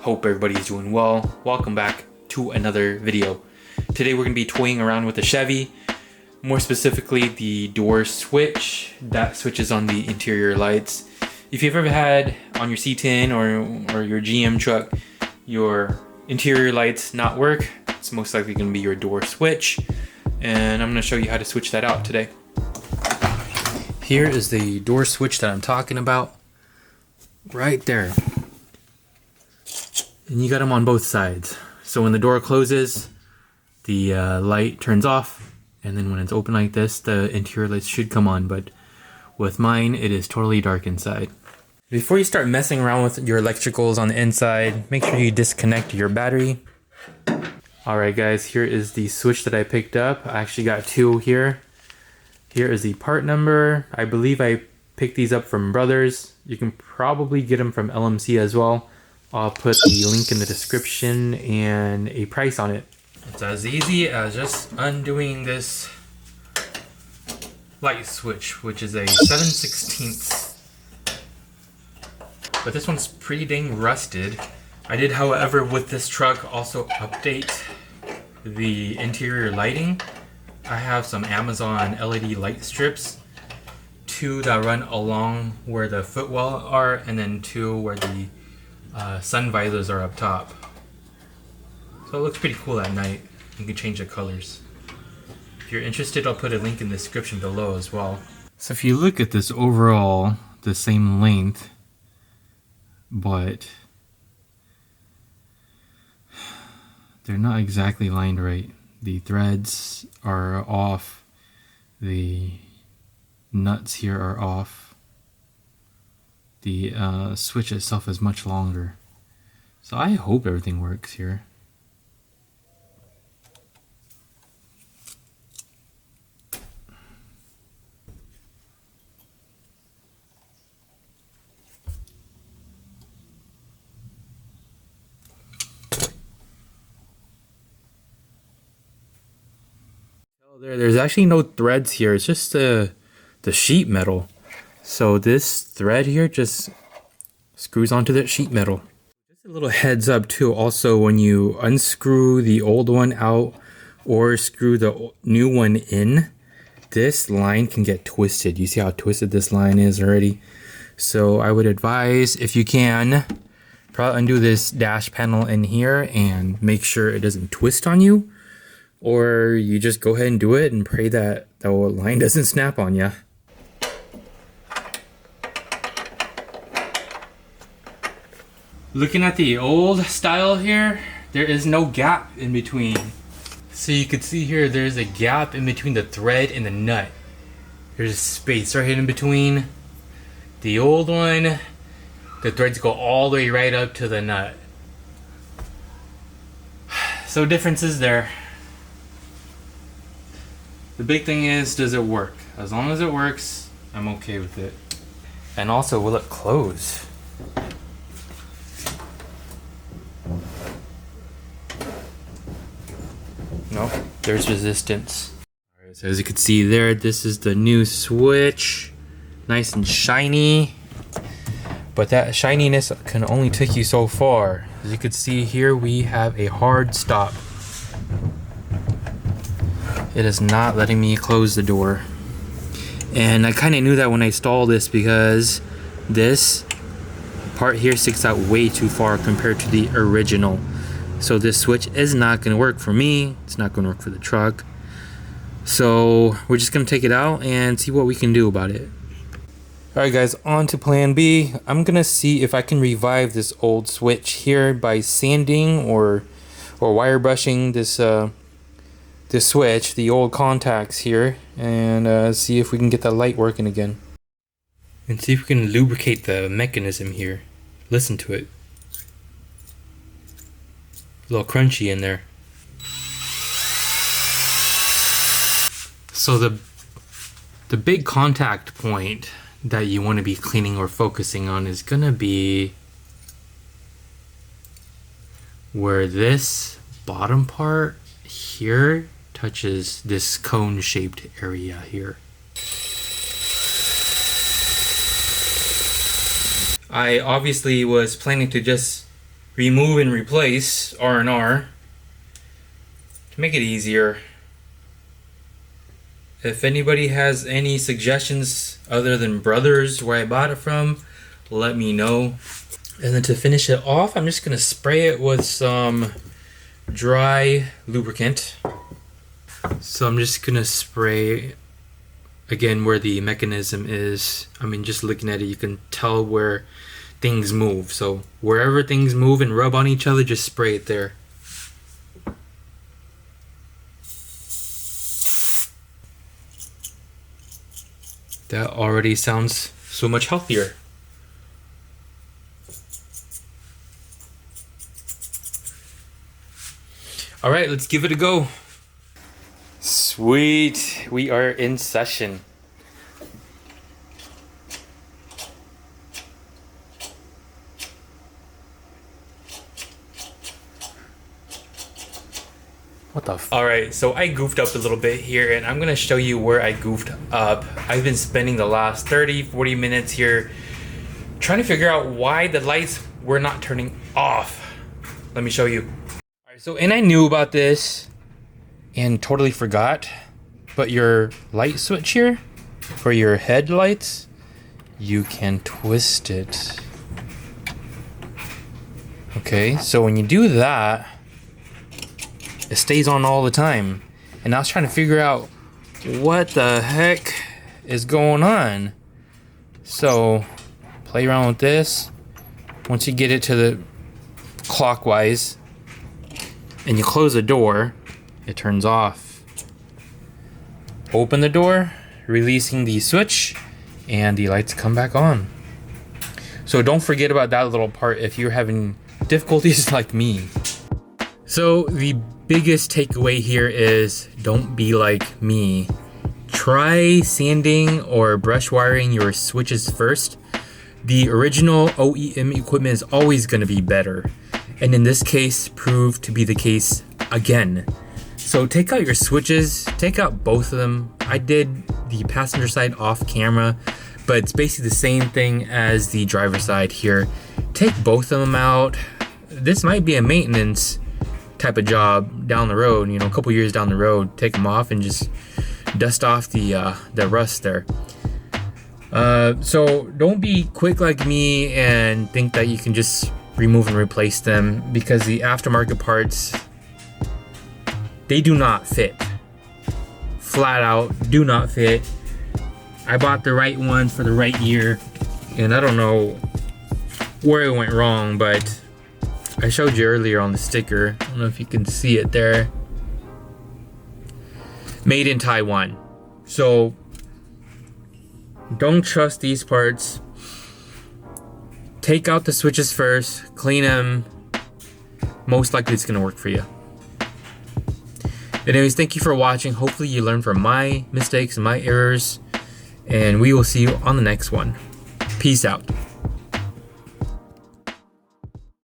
Hope everybody's doing well. Welcome back to another video. Today we're going to be toying around with the Chevy, more specifically the door switch that switches on the interior lights. If you've ever had on your C10 or your GM truck your interior lights not work, it's most likely going to be your door switch, and I'm going to show you how to switch that out today. Here is the door switch that I'm talking about, right there. And you got them on both sides. So when the door closes, the light turns off, and then when it's open like this, the interior lights should come on, but with mine, it is totally dark inside. Before you start messing around with your electricals on the inside, make sure you disconnect your battery. Alright guys, here is the switch that I picked up. I actually got two here. Here is the part number. I believe I picked these up from Brothers. You can probably get them from LMC as well. I'll put the link in the description and a price on it. It's as easy as just undoing this light switch, which is a 7/16. But this one's pretty dang rusted. I did, however, with this truck also update the interior lighting. I have some Amazon LED light strips, two that run along where the footwell are, and then two where the sun visors are up top. So it looks pretty cool at night. You can change the colors. If you're interested, I'll put a link in the description below as well. So if you look at this overall, the same length, but they're not exactly lined right. The threads are off. The nuts here are off. The switch itself is much longer. So I hope everything works here. There's actually no threads here. It's just the sheet metal. So this thread here just screws onto that sheet metal. Just a little heads up too, also when you unscrew the old one out or screw the new one in, this line can get twisted. You see how twisted this line is already? So I would advise, if you can, probably undo this dash panel in here and make sure it doesn't twist on you. Or you just go ahead and do it and pray that the line doesn't snap on you. Looking at the old style here, there is no gap in between. So you can see here, there's a gap in between the thread and the nut. There's a space right in between. The old one, the threads go all the way right up to the nut. So differences there. The big thing is, does it work? As long as it works, I'm okay with it. And also, will it close? Nope, there's resistance. Alright, so as you can see there, this is the new switch. Nice and shiny. But that shininess can only take you so far. As you can see here, we have a hard stop. It is not letting me close the door. And I kind of knew that when I installed this, because this part here sticks out way too far compared to the original. So this switch is not going to work for me. It's not going to work for the truck. So we're just going to take it out and see what we can do about it. Alright guys, on to plan B. I'm going to see if I can revive this old switch here by sanding or wire brushing this switch, the old contacts here, and see if we can get that light working again. And see if we can lubricate the mechanism here. Listen to it. A little crunchy in there. So the big contact point that you want to be cleaning or focusing on is gonna be where this bottom part here touches this cone-shaped area here. I obviously was planning to just remove and replace R&R to make it easier. If anybody has any suggestions other than Brothers where I bought it from, let me know. And then to finish it off, I'm just gonna spray it with some dry lubricant. So I'm just gonna spray again where the mechanism is. I mean, just looking at it, you can tell where things move. So wherever things move and rub on each other, just spray it there. That already sounds so much healthier. All right, let's give it a go. Sweet, we are in session. What the f? All right, so I goofed up a little bit here and I'm gonna show you where I goofed up. I've been spending the last 30-40 minutes here trying to figure out why the lights were not turning off. Let me show you. All right, so, and I knew about this and totally forgot, but your light switch here for your headlights, you can twist it. Okay, so when you do that, it stays on all the time. And I was trying to figure out what the heck is going on. So play around with this. Once you get it to the clockwise and you close the door, it turns off. Open the door, releasing the switch, and the lights come back on. So don't forget about that little part if you're having difficulties like me. So the biggest takeaway here is don't be like me. Try sanding or brush wiring your switches first. The original OEM equipment is always going to be better, and in this case proved to be the case again. So take out your switches, take out both of them. I did the passenger side off camera, but it's basically the same thing as the driver side here. Take both of them out. This might be a maintenance type of job down the road, you know, a couple years down the road. Take them off and just dust off the rust there. So don't be quick like me and think that you can just remove and replace them, because the aftermarket parts, they do not fit. Flat out do not fit. I bought the right one for the right year, and I don't know where it went wrong, but I showed you earlier on the sticker. I don't know if you can see it there. Made in Taiwan. So don't trust these parts. Take out the switches first, clean them. Most likely it's gonna work for you. Anyways, thank you for watching. Hopefully you learned from my mistakes and my errors, and we will see you on the next one. Peace out.